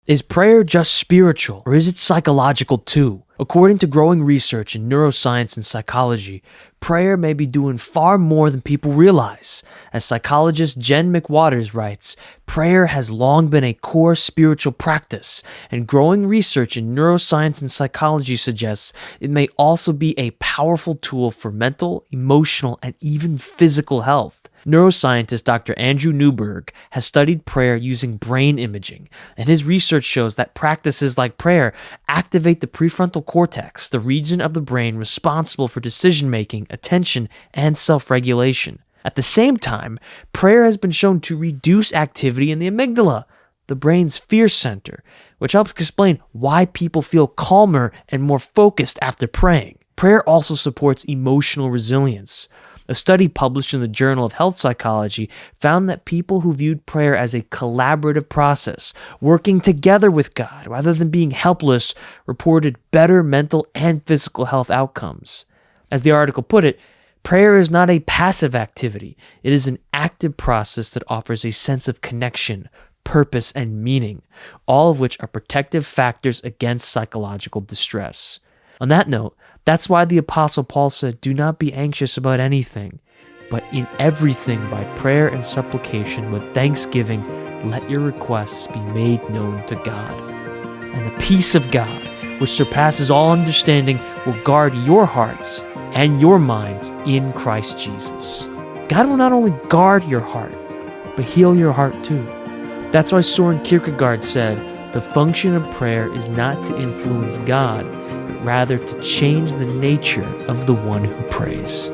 Is prayer just spiritual, or is it psychological too? According to growing research in neuroscience and psychology, prayer may be doing far more than people realize. As psychologist Jen McWaters writes, prayer has long been a core spiritual practice, and growing research in neuroscience and psychology suggests it may also be a powerful tool for mental, emotional, and even physical health. Neuroscientist Dr. Andrew Newberg has studied prayer using brain imaging, and his research shows that practices like prayer activate the prefrontal cortex, the region of the brain responsible for decision-making, attention, and self-regulation. At the same time, prayer has been shown to reduce activity in the amygdala, the brain's fear center, which helps explain why people feel calmer and more focused after praying. Prayer also supports emotional resilience. A study published in the Journal of Health Psychology found that people who viewed prayer as a collaborative process, working together with God rather than being helpless, reported better mental and physical health outcomes. As the article put it, prayer is not a passive activity. It is an active process that offers a sense of connection, purpose, and meaning, all of which are protective factors against psychological distress. On that note, that's why the Apostle Paul said, "Do not be anxious about anything, but in everything by prayer and supplication with thanksgiving, let your requests be made known to God. And the peace of God, which surpasses all understanding, will guard your hearts and your minds in Christ Jesus." God will not only guard your heart, but heal your heart too. That's why Soren Kierkegaard said, "The function of prayer is not to influence God, but rather to change the nature of the one who prays."